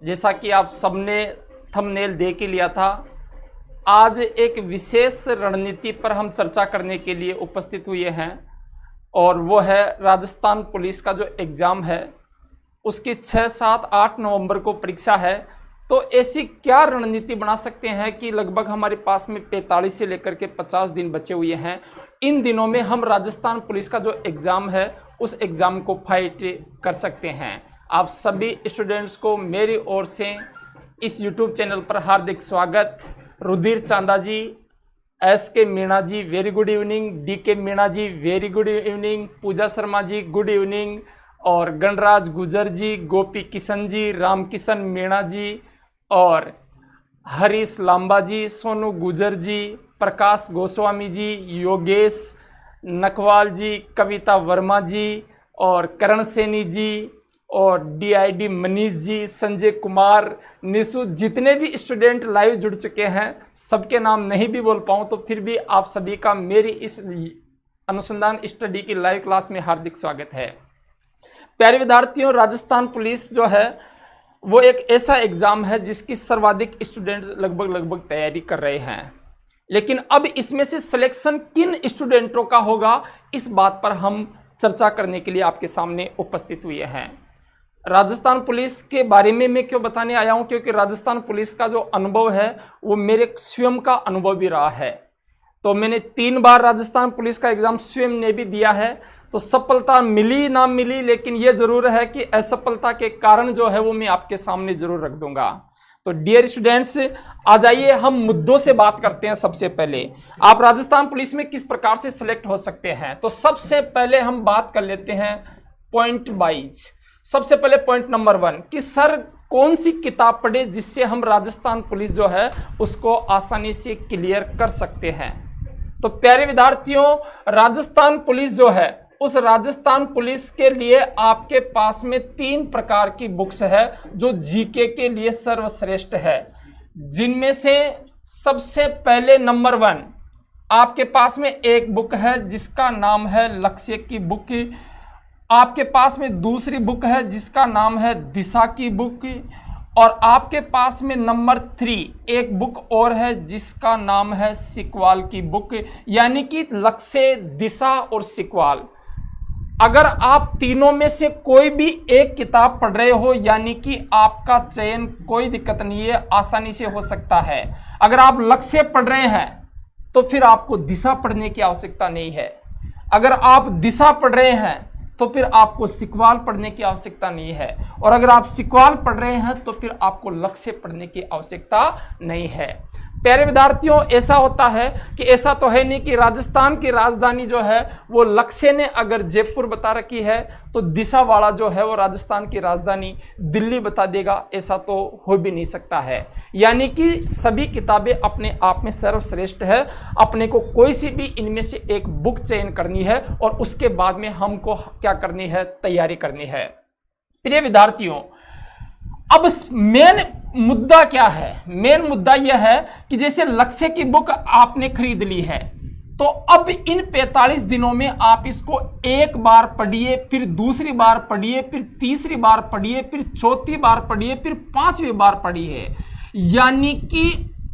जैसा कि आप सबने थंबनेल देख ही लिया था, आज एक विशेष रणनीति पर हम चर्चा करने के लिए उपस्थित हुए हैं और वो है राजस्थान पुलिस का जो एग्ज़ाम है उसकी 6, 7, 8 नवंबर को परीक्षा है। तो ऐसी क्या रणनीति बना सकते हैं कि लगभग हमारे पास में 45 से लेकर के 50 दिन बचे हुए हैं। इन दिनों में हम राजस्थान पुलिस का जो एग्ज़ाम है उस एग्ज़ाम को फाइट कर सकते हैं। आप सभी स्टूडेंट्स को मेरी ओर से इस YouTube चैनल पर हार्दिक स्वागत। Rudhir Chanda ji, SK Meena ji very good evening, DK Meena ji very good evening, Pooja Sharma ji good evening, और गणराज गुजर जी, गोपी किशन जी, राम किशन मीणा जी, और हरीश लांबा जी, सोनू गुजर जी, प्रकाश गोस्वामी जी, योगेश नकवाल जी, कविता वर्मा जी, और करण सैनी जी, और DID मनीष जी, संजय कुमार, निशु, जितने भी स्टूडेंट लाइव जुड़ चुके हैं सबके नाम नहीं भी बोल पाऊँ तो फिर भी आप सभी का मेरी इस अनुसंधान स्टडी की लाइव क्लास में हार्दिक स्वागत है। प्यारे विद्यार्थियों, राजस्थान पुलिस जो है वो एक ऐसा एग्ज़ाम है जिसकी सर्वाधिक स्टूडेंट लगभग तैयारी कर रहे हैं, लेकिन अब इसमें से सिलेक्शन किन स्टूडेंटों का होगा इस बात पर हम चर्चा करने के लिए आपके सामने उपस्थित हुए हैं। राजस्थान पुलिस के बारे में मैं क्यों बताने आया हूं, क्योंकि राजस्थान पुलिस का जो अनुभव है वो मेरे स्वयं का अनुभव भी रहा है। तो मैंने 3 बार राजस्थान पुलिस का एग्ज़ाम स्वयं ने भी दिया है, तो सफलता मिली ना मिली, लेकिन ये जरूर है कि असफलता के कारण जो है वो मैं आपके सामने जरूर रख दूंगा। तो डियर स्टूडेंट्स, आ जाइए हम मुद्दों से बात करते हैं। सबसे पहले आप राजस्थान पुलिस में किस प्रकार से सिलेक्ट हो सकते हैं, तो सबसे पहले हम बात कर लेते हैं पॉइंट वाइज। सबसे पहले पॉइंट नंबर 1 कि सर कौन सी किताब पढ़े जिससे हम राजस्थान पुलिस जो है उसको आसानी से क्लियर कर सकते हैं। तो प्यारे विद्यार्थियों, राजस्थान पुलिस जो है उस राजस्थान पुलिस के लिए आपके पास में 3 प्रकार की बुक्स है जो जीके के लिए सर्वश्रेष्ठ है, जिनमें से सबसे पहले नंबर 1 आपके पास में एक बुक है जिसका नाम है लक्ष्य की बुक। आपके पास में दूसरी बुक है जिसका नाम है दिशा की बुक, और आपके पास में नंबर 3 एक बुक और है जिसका नाम है सिकवाल की बुक, यानी कि लक्ष्य, दिशा और सिकवाल। अगर आप तीनों में से कोई भी एक किताब पढ़ रहे हो यानी कि आपका चयन कोई दिक्कत नहीं है, आसानी से हो सकता है। अगर आप लक्ष्य पढ़ रहे हैं तो फिर आपको दिशा पढ़ने की आवश्यकता नहीं है। अगर आप दिशा पढ़ रहे हैं तो फिर आपको सिकवाल पढ़ने की आवश्यकता नहीं है, और अगर आप सिकवाल पढ़ रहे हैं तो फिर आपको लक्ष्य पढ़ने की आवश्यकता नहीं है। प्यारे विद्यार्थियों, ऐसा होता है कि ऐसा तो है नहीं कि राजस्थान की राजधानी जो है वो लक्ष्य ने अगर जयपुर बता रखी है तो दिशा वाला जो है वो राजस्थान की राजधानी दिल्ली बता देगा, ऐसा तो हो भी नहीं सकता है। यानी कि सभी किताबें अपने आप में सर्वश्रेष्ठ है। अपने को कोई सी भी इनमें से एक बुक चयन करनी है और उसके बाद में हमको क्या करनी है, तैयारी करनी है। प्रिय विद्यार्थियों, अब मेन मुद्दा क्या है? मेन मुद्दा यह है कि जैसे लक्ष्य की बुक आपने खरीद ली है तो अब इन 45 दिनों में आप इसको एक बार पढ़िए, फिर दूसरी बार पढ़िए, फिर तीसरी बार पढ़िए, फिर चौथी बार पढ़िए, फिर 5वीं बार पढ़िए। यानी कि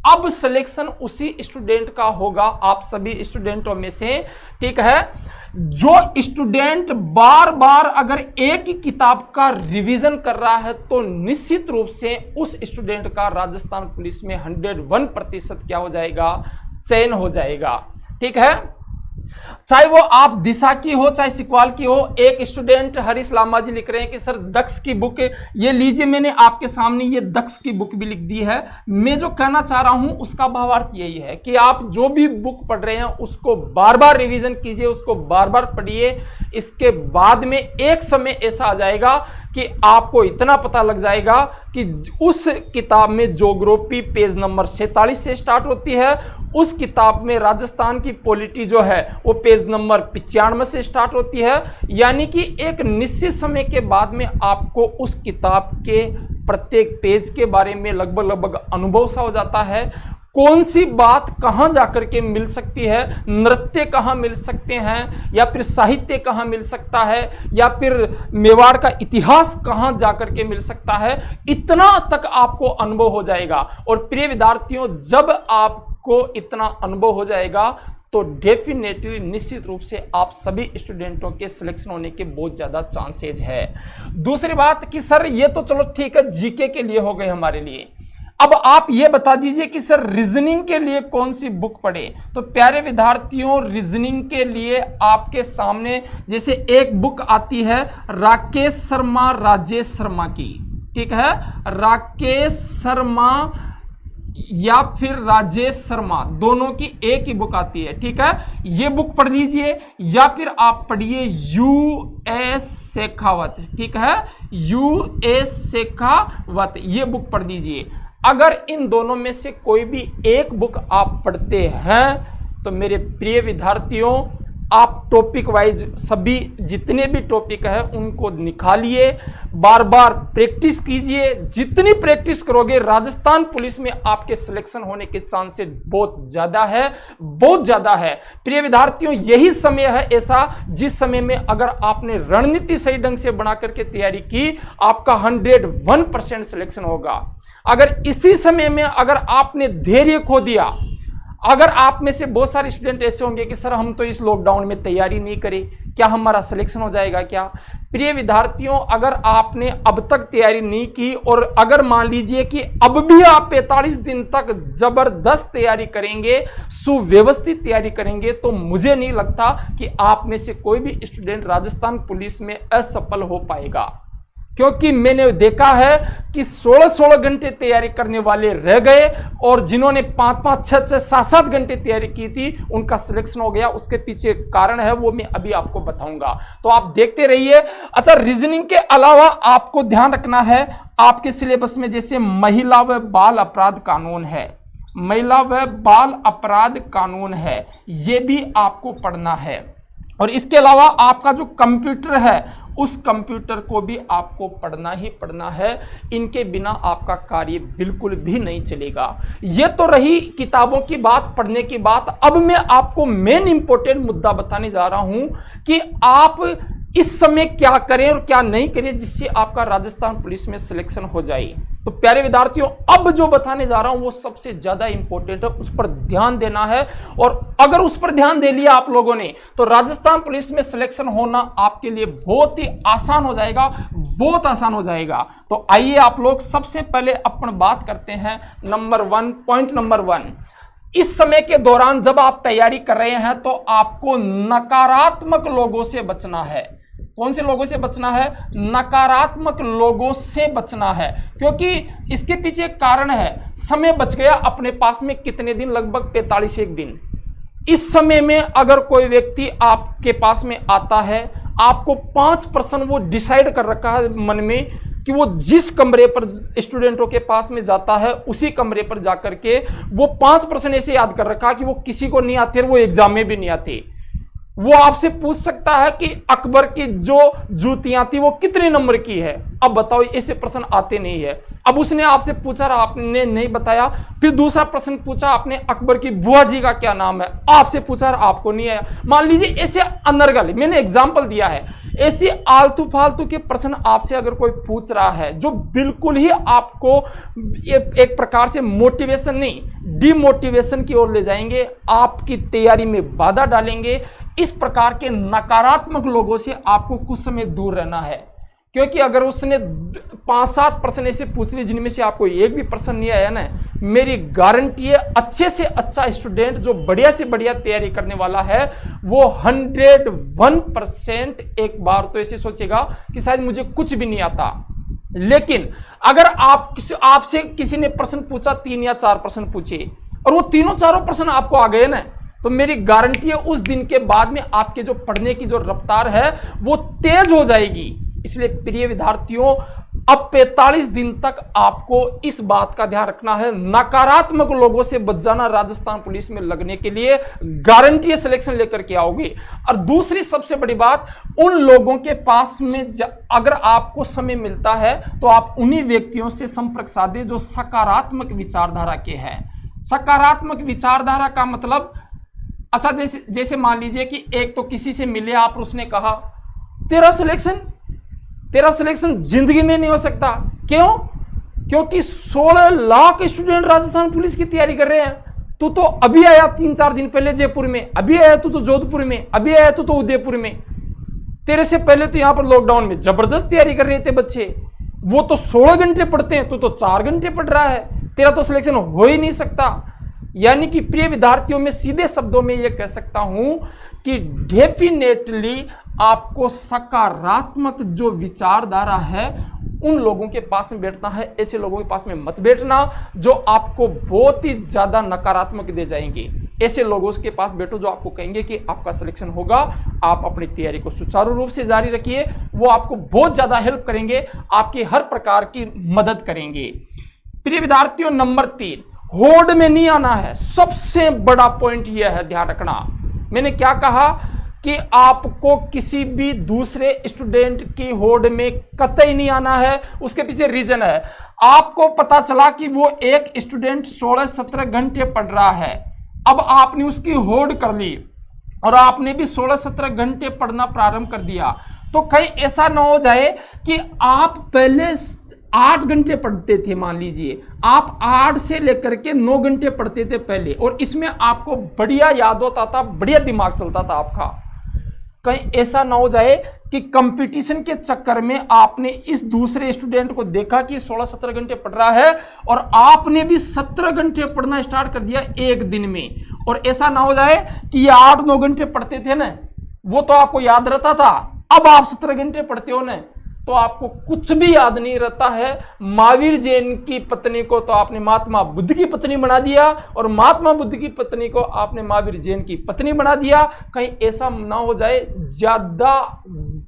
अब सिलेक्शन उसी स्टूडेंट का होगा, आप सभी स्टूडेंटों में से, ठीक है। जो स्टूडेंट बार बार अगर एक ही किताब का रिवीजन कर रहा है तो निश्चित रूप से उस स्टूडेंट का राजस्थान पुलिस में 101% क्या हो जाएगा, चयन हो जाएगा, ठीक है। चाहे वो आप दिशा की हो चाहे सिकवाल की हो। एक स्टूडेंट हरीश लांबा जी लिख रहे हैं कि सर दक्ष की बुक, ये लीजिए मैंने आपके सामने ये दक्ष की बुक भी लिख दी है। मैं जो कहना चाह रहा हूं उसका भावार्थ यही है कि आप जो भी बुक पढ़ रहे हैं उसको बार बार रिवीजन कीजिए, उसको बार बार पढ़िए। इसके बाद में एक समय ऐसा आ जाएगा कि आपको इतना पता लग जाएगा कि उस किताब में ज्योग्राफी पेज नंबर 47 से स्टार्ट होती है, उस किताब में राजस्थान की पॉलिटी जो है वो पेज नंबर 95 से स्टार्ट होती है। यानी कि एक निश्चित समय के बाद में आपको उस किताब के प्रत्येक पेज के बारे में लगभग अनुभव सा हो जाता है। कौन सी बात कहाँ जाकर के मिल सकती है, नृत्य कहाँ मिल सकते हैं, या फिर साहित्य कहाँ मिल सकता है, या फिर मेवाड़ का इतिहास कहाँ जाकर के मिल सकता है, इतना तक आपको अनुभव हो जाएगा। और प्रिय विद्यार्थियों, जब आपको इतना अनुभव हो जाएगा तो डेफिनेटली निश्चित रूप से आप सभी स्टूडेंटों के सिलेक्शन होने के बहुत ज़्यादा चांसेज है। दूसरी बात कि सर ये तो चलो ठीक है, जीके के लिए हो गए हमारे लिए, अब आप ये बता दीजिए कि सर रीजनिंग के लिए कौन सी बुक पढ़े। तो प्यारे विद्यार्थियों, रीजनिंग के लिए आपके सामने जैसे एक बुक आती है राकेश शर्मा राजेश शर्मा की, ठीक है, राकेश शर्मा या फिर राजेश शर्मा, दोनों की एक ही बुक आती है, ठीक है, ये बुक पढ़ लीजिए। या फिर आप पढ़िए यूएस शेखावत, ठीक है, यूएस शेखावत, ये बुक पढ़ लीजिए। अगर इन दोनों में से कोई भी एक बुक आप पढ़ते हैं तो मेरे प्रिय विद्यार्थियों, आप टॉपिक वाइज सभी जितने भी टॉपिक है उनको निकालिए, बार बार प्रैक्टिस कीजिए। जितनी प्रैक्टिस करोगे राजस्थान पुलिस में आपके सिलेक्शन होने के चांसेस बहुत ज्यादा है, बहुत ज्यादा है। प्रिय विद्यार्थियों, यही समय है ऐसा जिस समय में अगर आपने रणनीति सही ढंग से बना करके तैयारी की, आपका 101% सिलेक्शन होगा। अगर इसी समय में अगर आपने धैर्य खो दिया, अगर आप में से बहुत सारे स्टूडेंट ऐसे होंगे कि सर हम तो इस लॉकडाउन में तैयारी नहीं करें, क्या हमारा सिलेक्शन हो जाएगा क्या? प्रिय विद्यार्थियों, अगर आपने अब तक तैयारी नहीं की और अगर मान लीजिए कि अब भी आप 45 दिन तक जबरदस्त तैयारी करेंगे, सुव्यवस्थित तैयारी करेंगे, तो मुझे नहीं लगता कि आप में से कोई भी स्टूडेंट राजस्थान पुलिस में असफल हो पाएगा। क्योंकि मैंने देखा है कि 16-16 घंटे तैयारी करने वाले रह गए और जिन्होंने 5-5, 6-6, 7-7 घंटे तैयारी की थी उनका सिलेक्शन हो गया। उसके पीछे कारण है, वो मैं अभी आपको बताऊंगा, तो आप देखते रहिए। अच्छा, रीजनिंग के अलावा आपको ध्यान रखना है, आपके सिलेबस में जैसे महिला व बाल अपराध कानून है, महिला व बाल अपराध कानून है, ये भी आपको पढ़ना है। और इसके अलावा आपका जो कंप्यूटर है उस कंप्यूटर को भी आपको पढ़ना ही पढ़ना है, इनके बिना आपका कार्य बिल्कुल भी नहीं चलेगा। ये तो रही किताबों की बात, पढ़ने की बात। अब मैं आपको मेन इंपॉर्टेंट मुद्दा बताने जा रहा हूं कि आप इस समय क्या करें और क्या नहीं करें जिससे आपका राजस्थान पुलिस में सिलेक्शन हो जाए। तो प्यारे विद्यार्थियों, अब जो बताने जा रहा हूं वो सबसे ज्यादा इंपॉर्टेंट है, उस पर ध्यान देना है। और अगर उस पर ध्यान दे लिया आप लोगों ने तो राजस्थान पुलिस में सिलेक्शन होना आपके लिए बहुत ही आसान हो जाएगा, बहुत आसान हो जाएगा। तो आइए आप लोग सबसे पहले अपन बात करते हैं पॉइंट नंबर 1। इस समय के दौरान जब आप तैयारी कर रहे हैं तो आपको नकारात्मक लोगों से बचना है। कौन से लोगों से बचना है? नकारात्मक लोगों से बचना है, क्योंकि इसके पीछे एक कारण है। समय बच गया अपने पास में कितने दिन? लगभग 45 दिन। इस समय में अगर कोई व्यक्ति आपके पास में आता है, आपको 5% वो डिसाइड कर रखा है मन में कि वो जिस कमरे पर स्टूडेंटों के पास में जाता है उसी कमरे पर जाकर के वो 5% ऐसे याद कर रखा कि वो किसी को नहीं आते और वो एग्जाम में भी नहीं आते। वो आपसे पूछ सकता है कि अकबर की जो जूतियां थी वो कितने नंबर की है, अब बताओ। ऐसे प्रश्न आते नहीं है। अब उसने आपसे पूछा, आपने नहीं बताया। फिर दूसरा प्रश्न पूछा आपने, अकबर की बुआ जी का क्या नाम है, आपसे पूछा, आपको नहीं आया। मान लीजिए ऐसे अनर्गल, मैंने एग्जाम्पल दिया है, ऐसे आलतू फालतू के प्रश्न आपसे अगर कोई पूछ रहा है जो बिल्कुल ही आपको एक प्रकार से मोटिवेशन नहीं, डिमोटिवेशन की ओर ले जाएंगे, आपकी तैयारी में बाधा डालेंगे, इस प्रकार के नकारात्मक लोगों से आपको कुछ समय दूर रहना है। क्योंकि अगर उसने 5-7 प्रश्न ऐसे पूछ लिए जिनमें से आपको एक भी प्रश्न नहीं आया ना, मेरी गारंटी है अच्छे से अच्छा स्टूडेंट जो बढ़िया से बढ़िया तैयारी करने वाला है वो 101% एक बार तो ऐसे सोचेगा कि शायद मुझे कुछ भी नहीं आता। लेकिन अगर आपसे किसी ने प्रश्न पूछा, 3 या 4 प्रश्न पूछे और वो तीनों चारों प्रश्न आपको आ गए ना, तो मेरी गारंटी है उस दिन के बाद में आपके जो पढ़ने की जो रफ्तार है वो तेज हो जाएगी। इसलिए प्रिय विद्यार्थियों, अब 45 दिन तक आपको इस बात का ध्यान रखना है, नकारात्मक लोगों से बच जाना। राजस्थान पुलिस में लगने के लिए गारंटी सिलेक्शन लेकर के आओगे। और दूसरी सबसे बड़ी बात, उन लोगों के पास में अगर आपको समय मिलता है तो आप उन्हीं व्यक्तियों से संपर्क साधे जो सकारात्मक विचारधारा के हैं। सकारात्मक विचारधारा का मतलब, अच्छा जैसे मान लीजिए कि एक तो किसी से मिले आप और उसने कहा तेरा सिलेक्शन जिंदगी में नहीं हो सकता। क्यों? क्योंकि 16 लाख स्टूडेंट राजस्थान पुलिस की तैयारी कर रहे हैं। तू तो अभी आया 3-4 दिन पहले जयपुर में, अभी आया तू तो जोधपुर में, अभी आया तू तो उदयपुर में। तेरे से पहले तो यहां पर लॉकडाउन में जबरदस्त तैयारी कर रहे थे बच्चे, वो तो 16 घंटे पढ़ते हैं, तू तो 4 घंटे पढ़ रहा है, तेरा तो सिलेक्शन हो ही नहीं सकता। यानी कि प्रिय विद्यार्थियों में सीधे शब्दों में यह कह सकता हूं कि डेफिनेटली आपको सकारात्मक जो विचारधारा है उन लोगों के पास में बैठना है। ऐसे लोगों के पास में मत बैठना जो आपको बहुत ही ज्यादा नकारात्मक दे जाएंगे। ऐसे लोगों के पास बैठो जो आपको कहेंगे कि आपका सिलेक्शन होगा, आप अपनी तैयारी को सुचारू रूप से जारी रखिए। वो आपको बहुत ज्यादा हेल्प करेंगे, आपकी हर प्रकार की मदद करेंगे। प्रिय विद्यार्थियों, नंबर 3, होड़ में नहीं आना है। सबसे बड़ा पॉइंट यह है, ध्यान रखना। मैंने क्या कहा कि आपको किसी भी दूसरे स्टूडेंट की होड़ में कतई नहीं आना है। उसके पीछे रीजन है, आपको पता चला कि वो एक स्टूडेंट 16-17 घंटे पढ़ रहा है, अब आपने उसकी होड़ कर ली और आपने भी 16-17 घंटे पढ़ना प्रारंभ कर दिया, तो कहीं ऐसा ना हो जाए कि आप पहले 8 घंटे पढ़ते थे, मान लीजिए आप 8 से लेकर के 9 घंटे पढ़ते थे पहले, और इसमें आपको बढ़िया याद होता था, बढ़िया दिमाग चलता था आपका। कहीं ऐसा ना हो जाए कि कंपटीशन के चक्कर में आपने इस दूसरे स्टूडेंट को देखा कि 16-17 घंटे पढ़ रहा है और आपने भी 17 घंटे पढ़ना स्टार्ट कर दिया एक दिन में, और ऐसा ना हो जाए कि ये 8-9 घंटे पढ़ते थे ना, वो तो आपको याद रहता था, अब आप 17 घंटे पढ़ते हो ना तो आपको कुछ भी याद नहीं रहता है। महावीर जैन की पत्नी को तो आपने महात्मा बुद्ध की पत्नी बना दिया, और महात्मा बुद्ध की पत्नी को आपने महावीर जैन की पत्नी बना दिया। कहीं ऐसा ना हो जाए, ज्यादा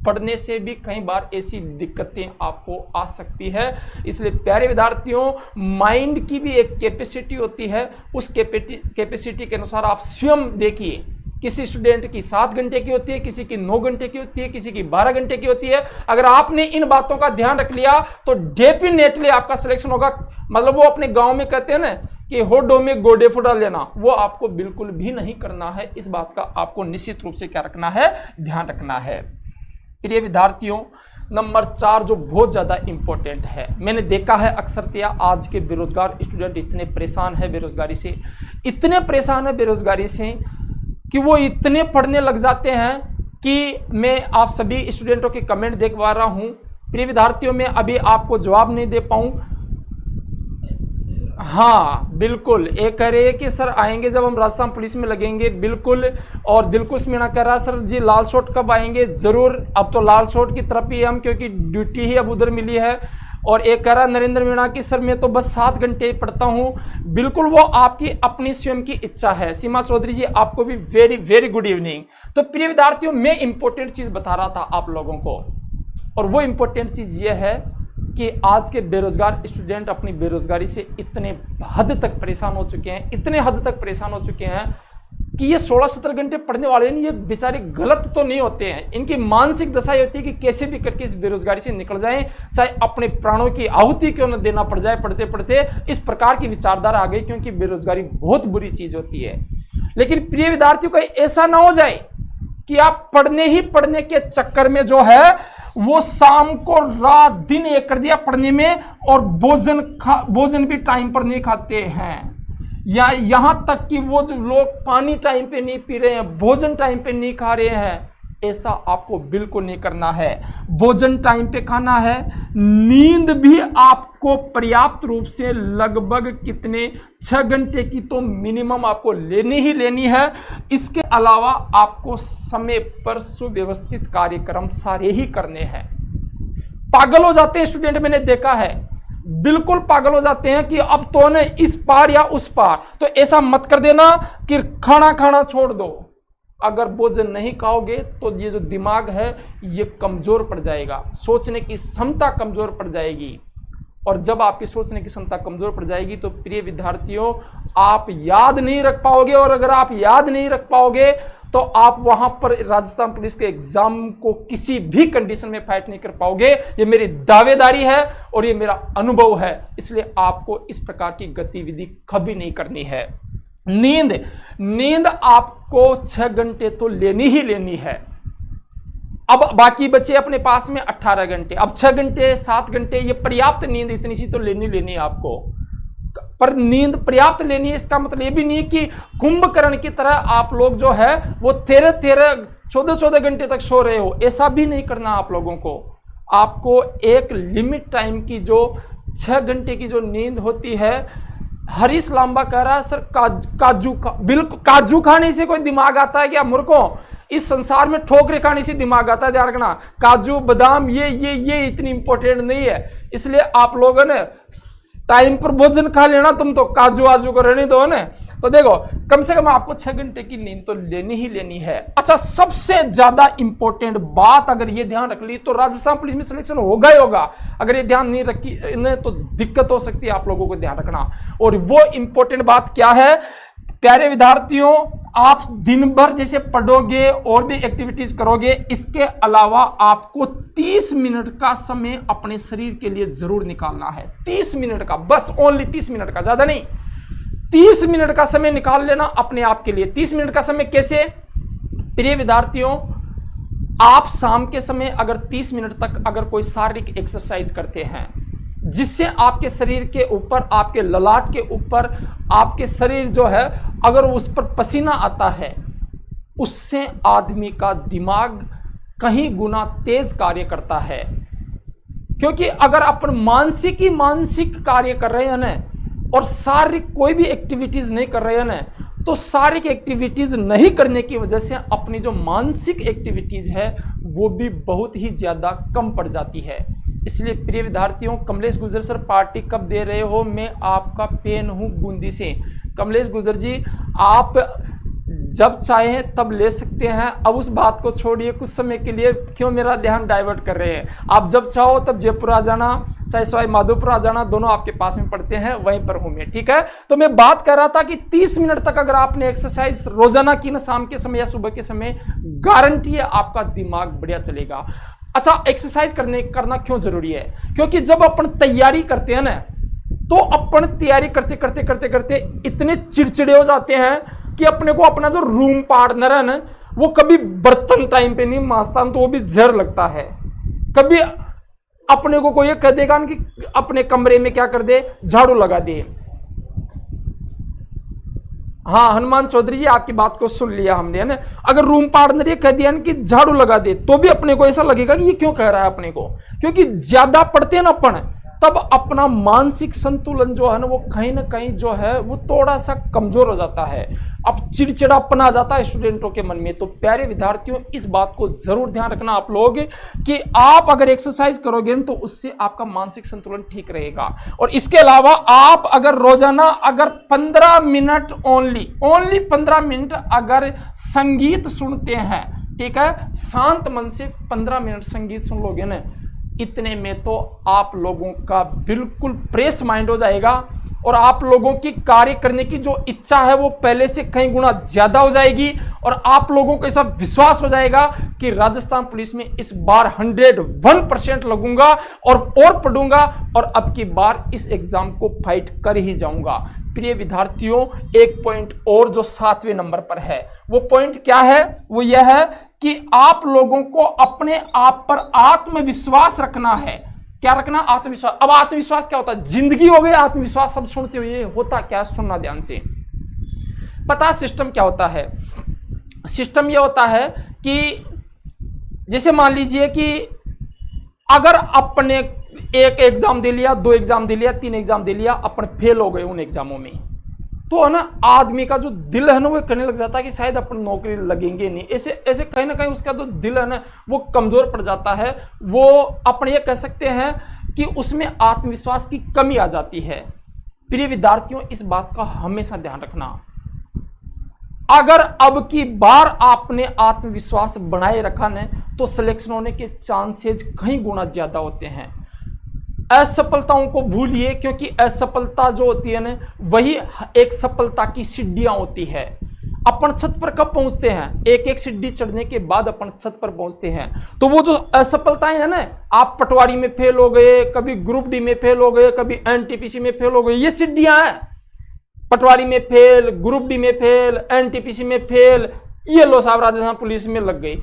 पढ़ने से भी कई बार ऐसी दिक्कतें आपको आ सकती है। इसलिए प्यारे विद्यार्थियों, माइंड की भी एक कैपेसिटी होती है, उस कैपेसिटी के अनुसार आप स्वयं देखिए। किसी स्टूडेंट की 7 घंटे की होती है, किसी की 9 घंटे की होती है, किसी की 12 घंटे की होती है। अगर आपने इन बातों का ध्यान रख लिया तो डेफिनेटली आपका सिलेक्शन होगा। मतलब वो अपने गांव में कहते हैं ना कि होडो में गोडे फुटा लेना, वो आपको बिल्कुल भी नहीं करना है। इस बात का आपको निश्चित रूप से क्या रखना है, ध्यान रखना है। प्रिय विद्यार्थियों, नंबर 4 जो बहुत ज्यादा इंपॉर्टेंट है, मैंने देखा है अक्सरतया आज के बेरोजगार स्टूडेंट इतने परेशान है बेरोजगारी से, इतने परेशान है बेरोजगारी से कि वो इतने पढ़ने लग जाते हैं कि मैं आप सभी स्टूडेंटों के कमेंट देख पा रहा हूं। प्रिय विद्यार्थियों, मैं अभी आपको जवाब नहीं दे पाऊं। हाँ बिल्कुल, एक कह रहे हैं कि सर आएंगे जब हम राजस्थान पुलिस में लगेंगे, बिल्कुल। और दिलकुश मीणा कह रहा सर जी लाल शॉट कब आएंगे, जरूर। अब तो लाल शॉट की तरफ ही हम, क्योंकि ड्यूटी ही अब उधर मिली है। और एक कह रहा नरेंद्र मीणा की सर मैं तो बस 7 घंटे पढ़ता हूं। बिल्कुल, वो आपकी अपनी स्वयं की इच्छा है। सीमा चौधरी जी, आपको भी वेरी वेरी गुड इवनिंग। तो प्रिय विद्यार्थियों, मैं इंपॉर्टेंट चीज बता रहा था आप लोगों को, और वो इंपॉर्टेंट चीज ये है कि आज के बेरोजगार स्टूडेंट अपनी बेरोजगारी से इतने हद तक परेशान हो चुके हैं, इतने हद तक परेशान हो चुके हैं कि ये 16-17 घंटे पढ़ने वाले नहीं, ये बेचारे गलत तो नहीं होते हैं। इनकी मानसिक दशा ये होती है कि कैसे भी करके इस बेरोजगारी से निकल जाएं, चाहे अपने प्राणों की आहुति क्यों न देना पड़ जाए। पढ़ते पढ़ते इस प्रकार की विचारधारा आ गई, क्योंकि बेरोजगारी बहुत बुरी चीज होती है। लेकिन प्रिय विद्यार्थियों को ऐसा ना हो जाए कि आप पढ़ने ही पढ़ने के चक्कर में जो है वो शाम को रात दिन एक कर दिया पढ़ने में, और भोजन भी टाइम पर नहीं खाते हैं, या यहां तक कि वो लोग पानी टाइम पे नहीं पी रहे हैं, भोजन टाइम पे नहीं खा रहे हैं। ऐसा आपको बिल्कुल नहीं करना है। भोजन टाइम पे खाना है, नींद भी आपको पर्याप्त रूप से लगभग कितने 6 घंटे की तो मिनिमम आपको लेनी ही लेनी है। इसके अलावा आपको समय पर सुव्यवस्थित कार्यक्रम सारे ही करने हैं। पागल हो जाते हैं स्टूडेंट, मैंने देखा है, बिल्कुल पागल हो जाते हैं कि अब तो ने इस पार या उस पार। तो ऐसा मत कर देना कि खाना छोड़ दो। अगर भोजन नहीं खाओगे तो ये जो दिमाग है ये कमजोर पड़ जाएगा, सोचने की क्षमता कमजोर पड़ जाएगी। और जब आपकी सोचने की क्षमता कमजोर पड़ जाएगी तो प्रिय विद्यार्थियों आप याद नहीं रख पाओगे, और अगर आप याद नहीं रख पाओगे तो आप वहां पर राजस्थान पुलिस के एग्जाम को किसी भी कंडीशन में फाइट नहीं कर पाओगे। ये मेरी दावेदारी है और ये मेरा अनुभव है, इसलिए आपको इस प्रकार की गतिविधि कभी नहीं करनी है। नींद आपको 6 घंटे तो लेनी ही लेनी है। अब बाकी बचे अपने पास में 18 घंटे, अब 6 घंटे 7 घंटे ये पर्याप्त नींद इतनी सी तो लेनी है आपको। पर नींद पर्याप्त लेनी है इसका मतलब ये भी नहीं कि कुंभकर्ण की तरह आप लोग जो है वो 13-14 घंटे तक सो रहे हो, ऐसा भी नहीं करना आप लोगों को। आपको एक लिमिट टाइम की जो 6 घंटे की जो नींद होती है, हरीश लांबा कह रहा है सर बिल्कुल काजू खाने से कोई दिमाग आता है क्या मूर्खों? इस संसार में ठोकरे खाने से दिमाग आता है, ध्यान रखना। काजू बादाम ये इतनी इंपॉर्टेंट नहीं है, इसलिए आप लोगों ने टाइम पर भोजन खा लेना, तुम तो काजू आजू को रहने दो ना। तो देखो कम से कम आपको 6 घंटे की नींद तो लेनी ही लेनी है। अच्छा, सबसे ज्यादा इंपॉर्टेंट बात अगर ये ध्यान रख ली तो राजस्थान पुलिस में सिलेक्शन होगा ही होगा। अगर ये ध्यान नहीं रखी तो दिक्कत हो सकती है, आप लोगों को ध्यान रखना। और वो इंपॉर्टेंट बात क्या है प्यारे विद्यार्थियों, आप दिन भर जैसे पढ़ोगे और भी एक्टिविटीज करोगे, इसके अलावा आपको 30 मिनट का समय अपने शरीर के लिए जरूर निकालना है। 30 मिनट का, बस ओनली 30 मिनट का, ज्यादा नहीं। 30 मिनट का समय निकाल लेना अपने आप के लिए। 30 मिनट का समय कैसे? प्रिय विद्यार्थियों, आप शाम के समय अगर 30 मिनट तक अगर कोई शारीरिक एक्सरसाइज करते हैं जिससे आपके शरीर के ऊपर, आपके ललाट के ऊपर, आपके शरीर जो है अगर उस पर पसीना आता है, उससे आदमी का दिमाग कहीं गुना तेज कार्य करता है। क्योंकि अगर अपन मानसिक कार्य कर रहे हैं ना और शारीरिक कोई भी एक्टिविटीज नहीं कर रहे हैं ना, तो शारीरिक एक्टिविटीज नहीं करने की वजह से अपनी जो मानसिक एक्टिविटीज है वो भी बहुत ही ज्यादा कम पड़ जाती है। इसलिए प्रिय विद्यार्थियों, कमलेश गुर्जर सर पार्टी कब दे रहे हो? मैं आपका पेन हूं बूंदी से। कमलेश गुर्जर जी, आप जब चाहें तब ले सकते हैं। अब उस बात को छोड़िए, कुछ समय के लिए क्यों मेरा ध्यान डाइवर्ट कर रहे हैं। आप जब चाहो तब जयपुर आ जाना, चाहे सवाई माधोपुर आ जाना, दोनों आपके पास में पड़ते हैं, वहीं पर हूं मैं, ठीक है। तो मैं बात कर रहा था कि 30 मिनट तक अगर आपने एक्सरसाइज रोजाना की ना, शाम के समय या सुबह के समय, गारंटी है आपका दिमाग बढ़िया चलेगा। अच्छा, एक्सरसाइज करना क्यों जरूरी है? क्योंकि जब अपन तैयारी करते हैं ना, तो अपन तैयारी करते इतने चिड़चिड़े हो जाते हैं कि अपने को अपना जो रूम पार्टनर है ना, वो कभी बर्तन टाइम पे नहीं मांजता, तो वो भी जहर लगता है। कभी अपने को कोई कह देगा कि अपने कमरे में क्या कर दे, झाड़ू लगा दे। हाँ हनुमान चौधरी जी, आपकी बात को सुन लिया हमने, है ना। अगर रूम पार्टनर ये कह दिया कि झाड़ू लगा दे, तो भी अपने को ऐसा लगेगा कि ये क्यों कह रहा है अपने को। क्योंकि ज्यादा पढ़ते हैं ना अपन, तब अपना मानसिक संतुलन जो है ना वो कहीं ना कहीं जो है वो थोड़ा सा कमजोर हो जाता है। अब चिड़चिड़ापन आ जाता है स्टूडेंटों के मन में। तो प्यारे विद्यार्थियों, इस बात को जरूर ध्यान रखना आप लोग कि आप अगर एक्सरसाइज करोगे तो उससे आपका मानसिक संतुलन ठीक रहेगा। और इसके अलावा आप अगर रोजाना अगर 15 मिनट ओनली 15 मिनट अगर संगीत सुनते हैं, ठीक है, शांत मन से 15 मिनट संगीत सुन लोगे ना, इतने में तो आप लोगों का बिल्कुल फ्रेश माइंड हो जाएगा और आप लोगों की कार्य करने की जो इच्छा है वो पहले से कई गुना ज्यादा हो जाएगी। और आप लोगों को ऐसा विश्वास हो जाएगा कि राजस्थान पुलिस में इस बार 101% लगूंगा और पढ़ूंगा और अब की बार इस एग्जाम को फाइट कर ही जाऊंगा। प्रिय विद्यार्थियों, एक पॉइंट और जो 7वें नंबर पर है, वो पॉइंट क्या है? वो यह है कि आप लोगों को अपने आप पर आत्मविश्वास रखना है। क्या रखना? आत्मविश्वास। अब आत्मविश्वास क्या होता है? जिंदगी हो गई आत्मविश्वास, सब सुनते हुए होता क्या? सुनना ध्यान से। पता सिस्टम क्या होता है? सिस्टम ये होता है कि जैसे मान लीजिए कि अगर अपने एक एग्जाम दे लिया, 2 एग्जाम दे लिया, 3 एग्जाम दे लिया, अपन फेल हो गए उन एग्जामों में, तो है ना आदमी का जो दिल है ना वो करने लग जाता है कि शायद अपन नौकरी लगेंगे नहीं। ऐसे कहीं ना कहीं उसका जो दिल है ना वो कमजोर पड़ जाता है। वो अपन ये कह सकते हैं कि उसमें आत्मविश्वास की कमी आ जाती है। प्रिय विद्यार्थियों, इस बात का हमेशा ध्यान रखना। अगर अब की बार आपने आत्मविश्वास बनाए रखा न, तो सिलेक्शन होने के चांसेज कहीं गुना ज्यादा होते हैं। असफलताओं को भूलिए, क्योंकि असफलता जो होती है ना, वही एक सफलता की सीढ़ियां होती है। अपन छत पर कब पहुंचते हैं? एक एक सीढ़ी चढ़ने के बाद अपन छत पर पहुंचते हैं। तो वो जो असफलताएं हैं ना, आप पटवारी में फेल हो गए, कभी ग्रुप डी में फेल हो गए, कभी एनटीपीसी में फेल हो गए, ये सीढ़ियां हैं। पटवारी में फेल, ग्रुप डी में फेल, एनटीपीसी में फेल, ये लो साहब राजस्थान पुलिस में लग गई।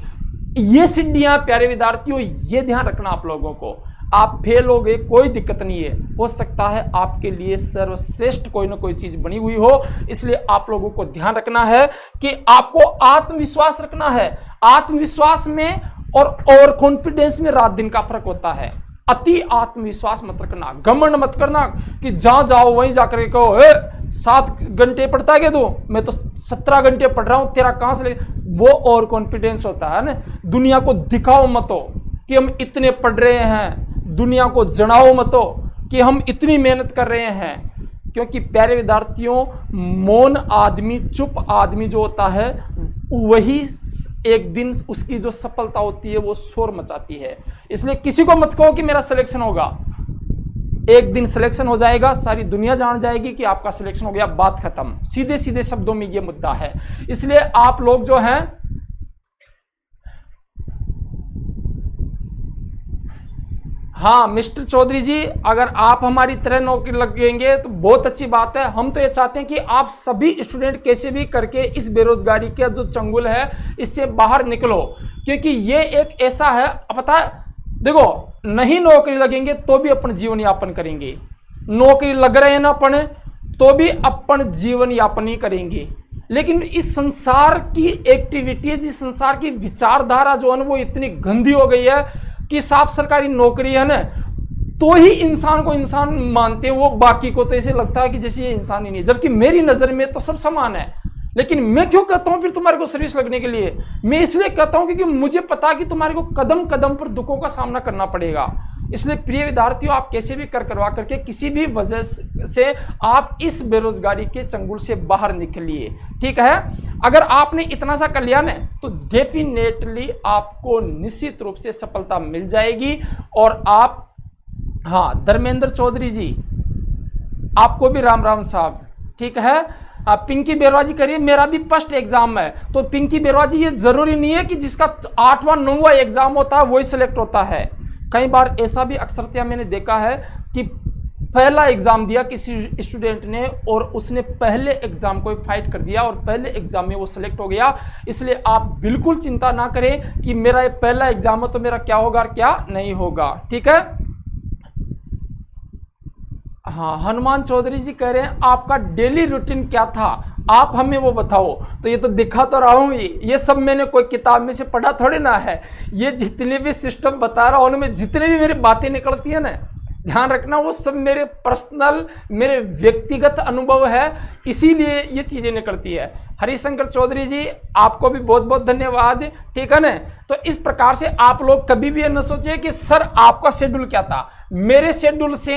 ये सीढ़ियां प्यारे विद्यार्थियों, ये ध्यान रखना आप लोगों को। आप फेल हो गए, कोई दिक्कत नहीं है, हो सकता है आपके लिए सर्वश्रेष्ठ कोई ना कोई चीज बनी हुई हो। इसलिए आप लोगों को ध्यान रखना है कि आपको आत्मविश्वास रखना है। आत्मविश्वास में और कॉन्फिडेंस में रात दिन का फर्क होता है। अति आत्मविश्वास मत रखना, घमंड मत करना कि जहां जाओ वहीं जाकर के कहो 7 घंटे पढ़ता है तू, मैं तो 17 घंटे पढ़ रहा हूं, तेरा कहां से ले। वो और कॉन्फिडेंस होता है ना। दुनिया को दिखाओ मत हो कि हम इतने पढ़ रहे हैं, दुनिया को जनाओ मत हो कि हम इतनी मेहनत कर रहे हैं। क्योंकि प्यारे विद्यार्थियों, मौन आदमी, चुप आदमी जो होता है, वही एक दिन उसकी जो सफलता होती है वो शोर मचाती है। इसलिए किसी को मत कहो कि मेरा सिलेक्शन होगा। एक दिन सिलेक्शन हो जाएगा, सारी दुनिया जान जाएगी कि आपका सिलेक्शन हो गया, बात खत्म। सीधे सीधे शब्दों में ये मुद्दा है। इसलिए आप लोग जो हैं, हाँ मिस्टर चौधरी जी, अगर आप हमारी तरह नौकरी लगेंगे तो बहुत अच्छी बात है। हम तो ये चाहते हैं कि आप सभी स्टूडेंट कैसे भी करके इस बेरोजगारी का जो चंगुल है इससे बाहर निकलो, क्योंकि ये एक ऐसा है, पता है, देखो नहीं नौकरी लगेंगे तो भी अपन जीवन यापन करेंगे, नौकरी लग रहे हैं ना अपन तो भी अपन जीवन यापन ही करेंगे। लेकिन इस संसार की एक्टिविटीज, इस संसार की विचारधारा जो है ना, वो इतनी गंदी हो गई है कि साफ सरकारी नौकरी है ना तो ही इंसान को इंसान मानते हैं, वो बाकी को तो ऐसे लगता है कि जैसे ये इंसान ही नहीं, जबकि मेरी नजर में तो सब समान है। लेकिन मैं क्यों कहता हूं फिर तुम्हारे को सर्विस लगने के लिए? मैं इसलिए कहता हूं क्योंकि मुझे पता है कि तुम्हारे को कदम कदम पर दुखों का सामना करना पड़ेगा। इसलिए प्रिय विद्यार्थियों, आप कैसे भी करवा करके किसी भी वजह से आप इस बेरोजगारी के चंगुल से बाहर निकलिए, ठीक है। अगर आपने इतना सा कर लिया ना तो डेफिनेटली आपको निश्चित रूप से सफलता मिल जाएगी। और आप, हाँ धर्मेंद्र चौधरी जी, आपको भी राम राम साहब, ठीक है। आप पिंकी बेरवा जी करिए, मेरा भी फर्स्ट एग्जाम है। तो पिंकी बेरवा जी, ये जरूरी नहीं है कि जिसका 8वां 9वां एग्जाम होता है वही सिलेक्ट होता है। कई बार ऐसा भी अक्सरतया मैंने देखा है कि पहला एग्जाम दिया किसी स्टूडेंट ने और उसने पहले एग्जाम को फाइट कर दिया और पहले एग्जाम में वो सिलेक्ट हो गया। इसलिए आप बिल्कुल चिंता ना करें कि मेरा ये पहला एग्जाम है तो मेरा क्या होगा और क्या नहीं होगा, ठीक है। हाँ, हनुमान चौधरी जी कह रहे हैं आपका डेली रूटीन क्या था, आप हमें वो बताओ। तो ये तो दिखा तो रहा हूँ, ये सब मैंने कोई किताब में से पढ़ा थोड़े ना है। ये जितने भी सिस्टम बता रहा हूँ उनमें जितने भी मेरी बातें निकलती है ना, ध्यान रखना वो सब मेरे पर्सनल, मेरे व्यक्तिगत अनुभव है, इसीलिए ये चीज़ें निकलती है। हरिशंकर चौधरी जी, आपको भी बहुत बहुत धन्यवाद, ठीक है ना। तो इस प्रकार से आप लोग कभी भी न सोचे कि सर आपका शेड्यूल क्या था, मेरे शेड्यूल से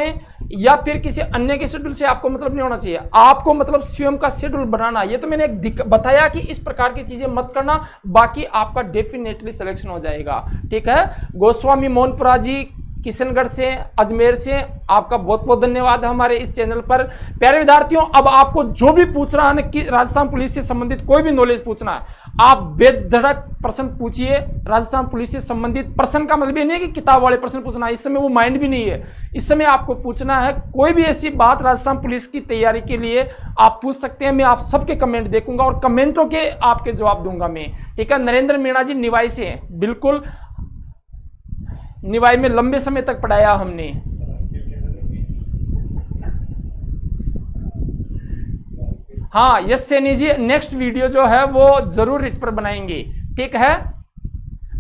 या फिर किसी अन्य के शेड्यूल से आपको मतलब नहीं होना चाहिए। आपको मतलब स्वयं का शेड्यूल बनाना। ये तो मैंने एक बताया कि इस प्रकार की चीजें मत करना, बाकी आपका डेफिनेटली सिलेक्शन हो जाएगा, ठीक है। गोस्वामी मोहनपुरा जी किशनगढ़ से, अजमेर से, आपका बहुत बहुत धन्यवाद हमारे इस चैनल पर। प्यारे विद्यार्थियों, अब आपको जो भी पूछना है कि राजस्थान पुलिस से संबंधित कोई भी नॉलेज पूछना है, आप बेधड़क प्रश्न पूछिए। राजस्थान पुलिस से संबंधित प्रश्न का मतलब ये नहीं है कि किताब वाले प्रश्न पूछना है, इस समय वो माइंड भी नहीं है। इस समय आपको पूछना है कोई भी ऐसी बात राजस्थान पुलिस की तैयारी के लिए आप पूछ सकते हैं। मैं आप सबके कमेंट देखूंगा और कमेंटों के आपके जवाब दूंगा मैं, ठीक है। नरेंद्र मीणा जी निवाई से हैं, बिल्कुल निवाई में लंबे समय तक पढ़ाया हमने। हाँ yes Saini ji, next video जो है वो जरूर इट पर बनाएंगे, ठीक है।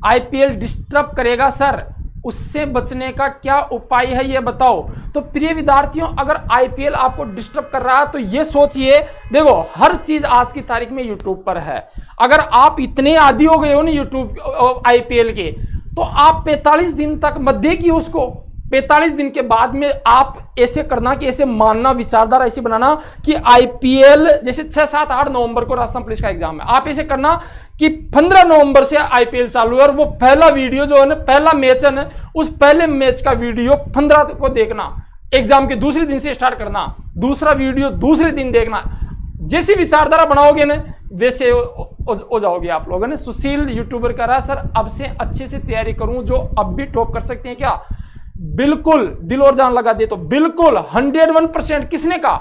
आईपीएल डिस्टर्ब करेगा सर, उससे बचने का क्या उपाय है ये बताओ। तो प्रिय विद्यार्थियों, अगर आईपीएल आपको डिस्टर्ब कर रहा है तो ये सोचिए, देखो हर चीज आज की तारीख में यूट्यूब पर है। अगर आप इतने आदी हो गए हो ना यूट्यूब आईपीएल के, तो आप 45 दिन तक मत देखिए उसको, 45 दिन के बाद में आप ऐसे करना कि ऐसे मानना, विचारधारा ऐसे बनाना कि आईपीएल जैसे 6, 7, 8 नवंबर को राजस्थान पुलिस का एग्जाम है, आप ऐसे करना कि 15 नवंबर से आईपीएल चालू है और वो पहला वीडियो जो है ना, पहला मैच है ना, उस पहले मैच का वीडियो 15 को देखना, एग्जाम के दूसरे दिन से स्टार्ट करना, दूसरा वीडियो दूसरे दिन देखना। जैसी विचारधारा बनाओगे ना वैसे हो जाओगे आप लोग, है ना। सुशील यूट्यूबर कह रहा है सर अब से अच्छे से तैयारी करूं, जो अब भी टॉप कर सकते हैं क्या? बिल्कुल, दिल और जान लगा दे तो बिल्कुल 101%। किसने कहा?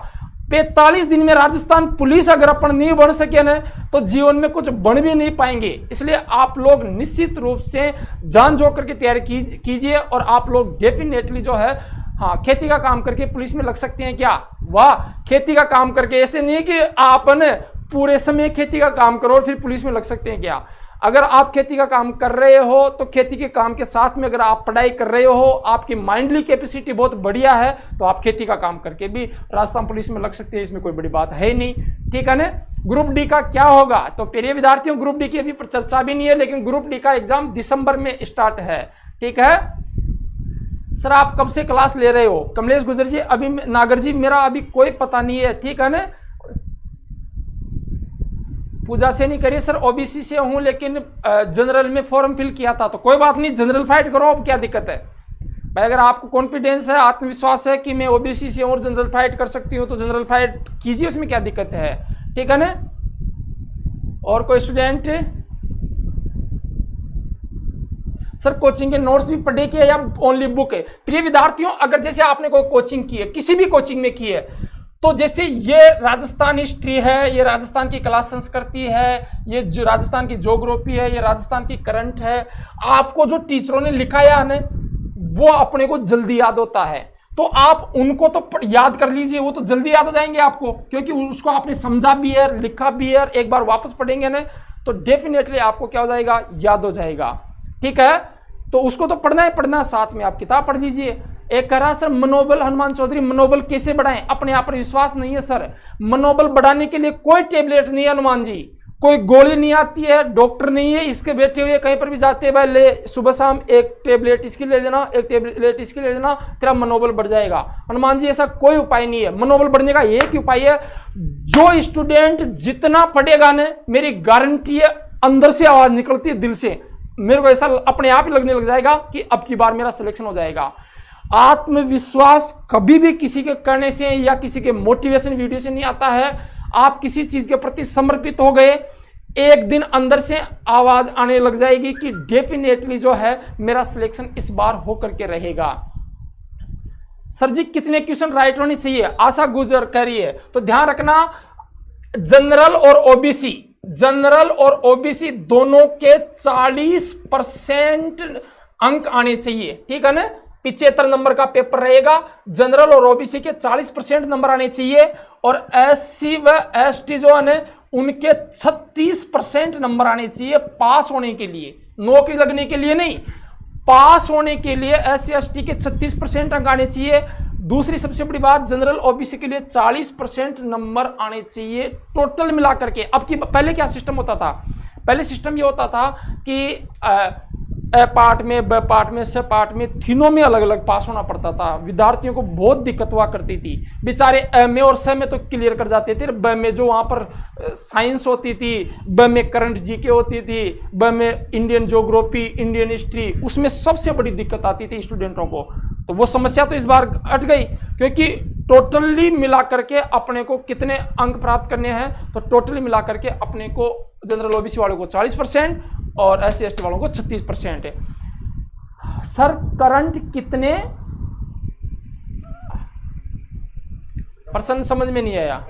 45 दिन में राजस्थान पुलिस अगर अपन नहीं बन सके ना तो जीवन में कुछ बन भी नहीं पाएंगे। इसलिए आप लोग निश्चित रूप से जान जोड़ करके तैयारी कीजिए और आप लोग डेफिनेटली जो है, हाँ, खेती का काम करके पुलिस में लग सकते हैं क्या? वाह, खेती का काम करके, ऐसे नहीं कि आप न पूरे समय खेती का काम करो और फिर पुलिस में लग सकते हैं क्या? अगर आप खेती का काम कर रहे हो तो खेती के काम के साथ में अगर आप पढ़ाई कर रहे हो, आपकी माइंडली कैपेसिटी बहुत बढ़िया है, तो आप खेती का काम करके भी राजस्थान पुलिस में लग सकते हैं। इसमें कोई बड़ी बात है नहीं, ठीक है ना। ग्रुप डी का क्या होगा? तो प्रिय विद्यार्थियों, ग्रुप डी की अभी चर्चा भी नहीं है, लेकिन ग्रुप डी का एग्जाम दिसंबर में स्टार्ट है, ठीक है। सर आप कब से क्लास ले रहे हो? कमलेश गुजर जी, अभी नागर जी मेरा अभी कोई पता नहीं है, ठीक है ना। पूजा से नहीं करिए सर, ओबीसी से हूं लेकिन जनरल में फॉर्म फिल किया था, तो कोई बात नहीं, जनरल फाइट करो, अब क्या दिक्कत है भाई। अगर आपको कॉन्फिडेंस है, आत्मविश्वास है कि मैं ओबीसी से हूं और जनरल फाइट कर सकती हूं तो जनरल फाइट कीजिए, उसमें क्या दिक्कत है, ठीक है ना। और कोई स्टूडेंट? सर कोचिंग के नोट्स भी पढ़े के या ओनली बुक है? प्रिय विद्यार्थियों, अगर जैसे आपने कोई कोचिंग की है, किसी भी कोचिंग में की है, तो जैसे ये राजस्थान हिस्ट्री है, ये राजस्थान की कला संस्कृति है, ये जो राजस्थान की ज्योग्राफी है, ये राजस्थान की करंट है, आपको जो टीचरों ने लिखाया है वो अपने को जल्दी याद होता है, तो आप उनको तो याद कर लीजिए, वो तो जल्दी याद हो जाएंगे आपको, क्योंकि उसको आपने समझा भी है, लिखा भी है। एक बार वापस पढ़ेंगे ना तो डेफिनेटली आपको क्या हो जाएगा, याद हो जाएगा, ठीक है। तो उसको तो पढ़ना है, पढ़ना, साथ में आप किताब पढ़ लीजिए। एक कह रहा सर मनोबल, हनुमान चौधरी मनोबल कैसे बढ़ाएं? अपने आप पर विश्वास नहीं है सर, मनोबल बढ़ाने के लिए कोई टेबलेट नहीं है हनुमान जी, कोई गोली नहीं आती है, डॉक्टर नहीं है, इसके बैठे हुए कहीं पर भी जाते हैं भाई ले सुबह शाम एक टेबलेट इसकी ले लेना, एक टेबलेट इसकी ले लेना, तेरा मनोबल बढ़ जाएगा। हनुमान जी ऐसा कोई उपाय नहीं है, मनोबल बढ़ने का एक ही उपाय है, जो स्टूडेंट जितना पढ़ेगा ना, मेरी गारंटी है अंदर से आवाज निकलती है दिल से, मेरे को ऐसा अपने आप ही लगने लग जाएगा कि अब की बार मेरा सिलेक्शन हो जाएगा। आत्मविश्वास कभी भी किसी के करने से या किसी के मोटिवेशन वीडियो से नहीं आता है। आप किसी चीज के प्रति समर्पित हो गए, एक दिन अंदर से आवाज आने लग जाएगी कि डेफिनेटली जो है मेरा सिलेक्शन इस बार होकर के रहेगा। सर जी कितने क्वेश्चन राइट होने चाहिए? आशा गुजर कह रही है, तो ध्यान रखना जनरल और ओबीसी, जनरल और ओबीसी दोनों के 40% अंक आने चाहिए, ठीक है ना। 75 नंबर का पेपर रहेगा, जनरल और ओबीसी के 40% नंबर आने चाहिए, और एससी व एसटी जो है ना उनके 36% नंबर आने चाहिए पास होने के लिए, नौकरी लगने के लिए नहीं, पास होने के लिए एससी एसटी के 36% अंक आने चाहिए। दूसरी सबसे बड़ी बात, जनरल ओबीसी के लिए 40% नंबर आने चाहिए टोटल मिलाकर के। अब की पहले क्या सिस्टम होता था? पहले सिस्टम ये होता था कि ए पार्ट में, ब पार्ट में, स पार्ट में, तीनों में अलग अलग पास होना पड़ता था। विद्यार्थियों को बहुत दिक्कत हुआ करती थी, बेचारे ए में और स में तो क्लियर कर जाते थे, ब में जो वहाँ पर साइंस होती थी, ब में करंट जीके होती थी, ब में इंडियन ज्योग्राफी, इंडियन हिस्ट्री, उसमें सबसे बड़ी दिक्कत आती थी स्टूडेंटों को। तो वो समस्या तो इस बार हट गई, क्योंकि टोटली मिला करके अपने को कितने अंक प्राप्त करने हैं, तो टोटली मिला करके अपने को जनरल ओबीसी वालों को 40% और एससी एसटी वालों को 36% है। सर करंट कितने परसेंट समझ में नहीं आया?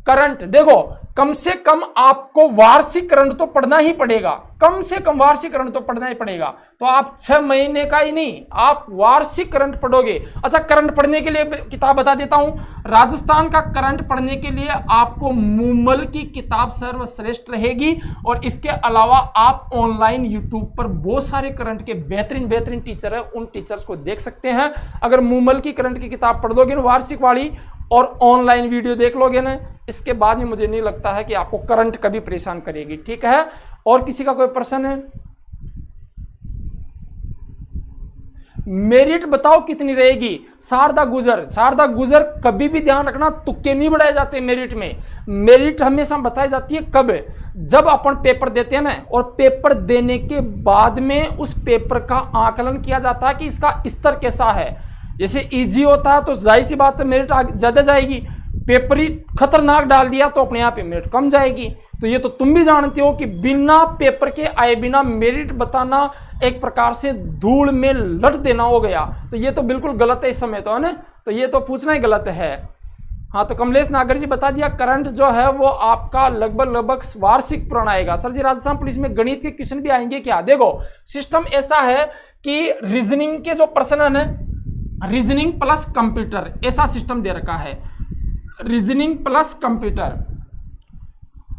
करंट देखो, कम से कम आपको वार्षिक करंट तो पढ़ना ही पड़ेगा, कम से कम वार्षिक करंट तो पढ़ना ही पड़ेगा। तो आप 6 महीने का ही नहीं, आप वार्षिक करंट पढ़ोगे। अच्छा, करंट पढ़ने के लिए किताब बता देता हूं। राजस्थान का करंट पढ़ने के लिए आपको मूमल की किताब सर्वश्रेष्ठ रहेगी, और इसके अलावा आप ऑनलाइन यूट्यूब पर बहुत सारे करंट के बेहतरीन बेहतरीन टीचर है, उन टीचर्स को देख सकते हैं। अगर मूमल की करंट की किताब पढ़ दोगे ना वार्षिक वाली, और ऑनलाइन वीडियो देख लोगे ना, इसके बाद में मुझे नहीं लगता है कि आपको करंट कभी परेशान करेगी, ठीक है। और किसी का कोई प्रश्न है? मेरिट बताओ कितनी रहेगी? शारदा गुजर, शारदा गुजर कभी भी ध्यान रखना तुक्के नहीं बढ़ाए जाते मेरिट में। मेरिट हमेशा बताई जाती है कब? जब अपन पेपर देते हैं ना, और पेपर देने के बाद में उस पेपर का आकलन किया जाता है कि इसका स्तर कैसा है। जैसे इजी होता है तो जाहिर सी बात है मेरिट ज्यादा जाएगी, पेपर ही खतरनाक डाल दिया तो अपने आप ही मेरिट कम जाएगी। तो ये तो तुम भी जानते हो कि बिना पेपर के आए बिना मेरिट बताना एक प्रकार से धूल में लट देना हो गया। तो ये तो बिल्कुल गलत है इस समय तो, है ना? तो ये तो पूछना ही गलत है। हाँ, तो कमलेश नागर जी बता दिया करंट जो है वो आपका लगभग वार्षिक पूर्ण आएगा। सर जी राजस्थान पुलिस में गणित के क्वेश्चन भी आएंगे क्या? देखो सिस्टम ऐसा है कि रीजनिंग के जो प्रश्न है, रीजनिंग प्लस कंप्यूटर ऐसा सिस्टम दे रखा है। रीजनिंग प्लस कंप्यूटर,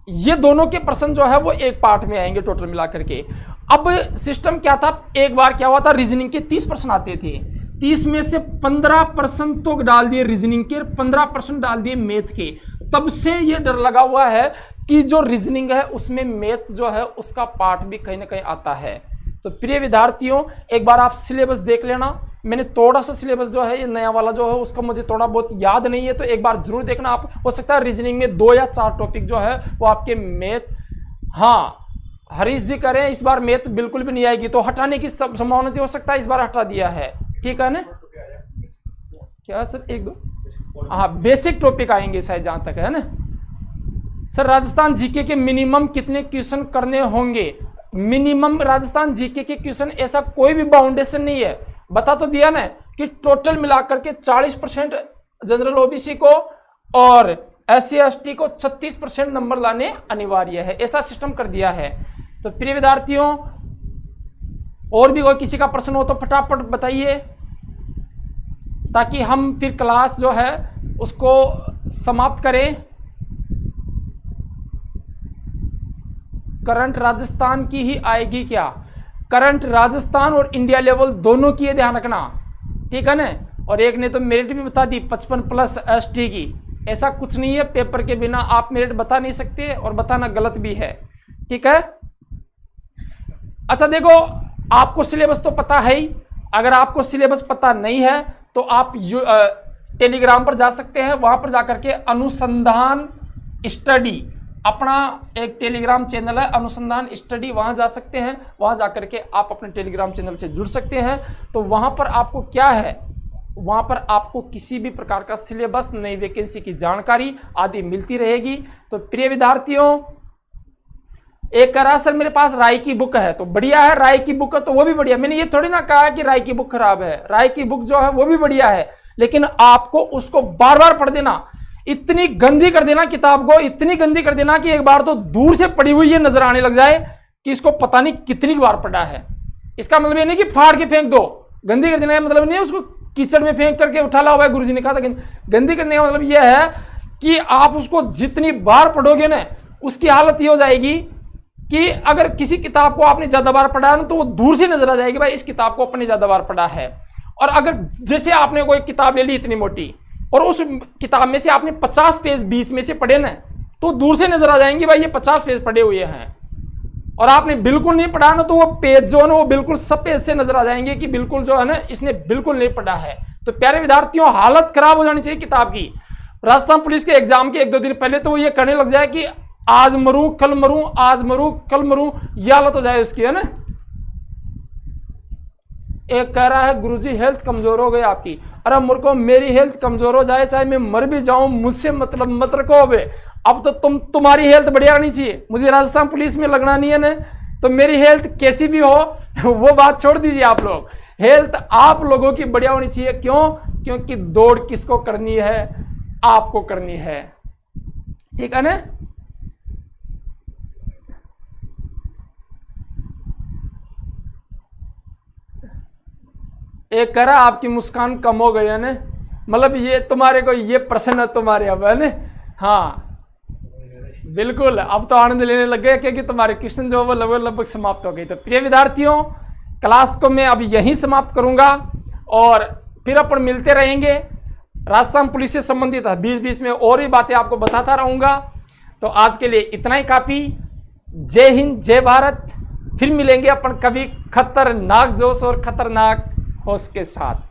ये दोनों के प्रश्न जो है वो एक पार्ट में आएंगे टोटल मिलाकर के। अब सिस्टम क्या था, एक बार क्या हुआ था, रीजनिंग के 30 प्रश्न आते थे, 30 में से 15% तो डाल दिए रीजनिंग के, 15% डाल दिए मैथ के। तब से ये डर लगा हुआ है कि जो रीजनिंग है उसमें मैथ जो है उसका पार्ट भी कहीं ना कहीं आता है। तो प्रिय विद्यार्थियों, एक बार आप सिलेबस देख लेना। मैंने थोड़ा सा सिलेबस जो है ये नया वाला जो है उसका मुझे थोड़ा बहुत याद नहीं है, तो एक बार जरूर देखना आप। हो सकता है रीजनिंग में 2 या 4 टॉपिक जो है वो आपके मैथ, हाँ हरीश जी करें इस बार मैथ बिल्कुल भी नहीं आएगी, तो हटाने की संभावना हो सकता है इस बार हटा दिया है, ठीक है ना? क्या सर? 1-2 हाँ बेसिक टॉपिक आएंगे शायद जहां तक है ना। सर राजस्थान जीके के मिनिमम कितने क्वेश्चन करने होंगे? मिनिमम राजस्थान जीके के क्वेश्चन ऐसा कोई भी बाउंडेशन नहीं है, बता तो दिया ना कि टोटल मिलाकर के 40% जनरल ओबीसी को और SC ST को 36% नंबर लाने अनिवार्य है, ऐसा सिस्टम कर दिया है। तो प्रिय विद्यार्थियों, और भी कोई किसी का प्रश्न हो तो फटाफट बताइए, ताकि हम फिर क्लास जो है उसको समाप्त करें। करंट राजस्थान की ही आएगी क्या? करंट राजस्थान और इंडिया लेवल दोनों की ध्यान रखना, ठीक है ना? और एक ने तो मेरिट भी बता दी 55+ ST की, ऐसा कुछ नहीं है, पेपर के बिना आप मेरिट बता नहीं सकते और बताना गलत भी है, ठीक है? अच्छा देखो, आपको सिलेबस तो पता है ही, अगर आपको सिलेबस पता नहीं है तो आप टेलीग्राम पर जा सकते हैं, वहां पर जाकर के अनुसंधान स्टडी, अपना एक टेलीग्राम चैनल है अनुसंधान स्टडी, वहां जा सकते हैं, वहां जाकर के आप अपने टेलीग्राम चैनल से जुड़ सकते हैं। तो वहां पर आपको क्या है, वहां पर आपको किसी भी प्रकार का सिलेबस, नई वैकेंसी की जानकारी आदि मिलती रहेगी। तो प्रिय विद्यार्थियों, एक कह रहा सर मेरे पास राय की बुक है, तो बढ़िया है, राय की बुक है तो वो भी बढ़िया। मैंने ये थोड़ी ना कहा कि राय की बुक खराब है, राय की बुक जो है वो भी बढ़िया है, लेकिन आपको उसको बार बार पढ़ देना, इतनी गंदी कर देना किताब को, इतनी गंदी कर देना कि एक बार तो दूर से पढ़ी हुई ये नजर आने लग जाए कि इसको पता नहीं कितनी बार पढ़ा है। इसका मतलब ये नहीं कि फाड़ के फेंक दो, गंदी कर देना है मतलब नहीं है उसको कीचड़ में फेंक करके उठा ला हुआ है, गुरुजी ने कहा था। गंदी करने का मतलब यह है कि आप उसको जितनी बार पढ़ोगे ना, उसकी हालत ये हो जाएगी कि अगर किसी किताब को आपने ज्यादा बार पढ़ा है ना, तो वो दूर से नजर आ जाएगी भाई इस किताब को अपने ज्यादा बार पढ़ा है। और अगर जैसे आपने कोई किताब ले ली इतनी मोटी और उस किताब में से आपने 50 पेज बीच में से पढ़े ना, तो दूर से नजर आ जाएंगे भाई ये 50 पेज पढ़े हुए हैं। और आपने बिल्कुल नहीं पढ़ा ना, तो वो पेज जो है ना वो बिल्कुल सब पेज से नजर आ जाएंगे कि बिल्कुल जो है ना इसने बिल्कुल नहीं पढ़ा है। तो प्यारे विद्यार्थियों, हालत खराब हो जानी चाहिए किताब की। राजस्थान पुलिस के एग्जाम के 1-2 दिन पहले तो वो ये करने लग जाए कि आज मरूं कल मरूं, आज मरूं कल मरूं, ये हालत हो जाए उसकी, है ना। एक कह रहा है गुरुजी हेल्थ कमजोर हो गई आपकी। अरे मुर्को, मेरी हेल्थ कमजोर हो जाए चाहे मैं मर भी जाऊं, मुझसे मतलब मत रखो। अब तो तुम्हारी हेल्थ बढ़िया रहनी चाहिए, मुझे राजस्थान पुलिस में लगना नहीं है ना, तो मेरी हेल्थ कैसी भी हो वो बात छोड़ दीजिए आप लोग। हेल्थ आप लोगों की बढ़िया होनी चाहिए। क्यों? क्योंकि दौड़ किसको करनी है? आपको करनी है, ठीक है ना। एक करा आपकी मुस्कान कम हो गई है ना, मतलब ये तुम्हारे को ये प्रश्न है तुम्हारे अब, है ना। हाँ बिल्कुल, अब तो आनंद लेने लग गए क्योंकि तुम्हारे क्वेश्चन जो वो लगभग समाप्त हो गई। तो प्रिय विद्यार्थियों, क्लास को मैं अभी यहीं समाप्त करूंगा और फिर अपन मिलते रहेंगे। राजस्थान पुलिस से संबंधित बीच बीच में और भी बातें आपको बताता रहूंगा। तो आज के लिए इतना ही काफी। जय हिंद, जय भारत। फिर मिलेंगे अपन कभी खतरनाक जोश और खतरनाक होश के साथ।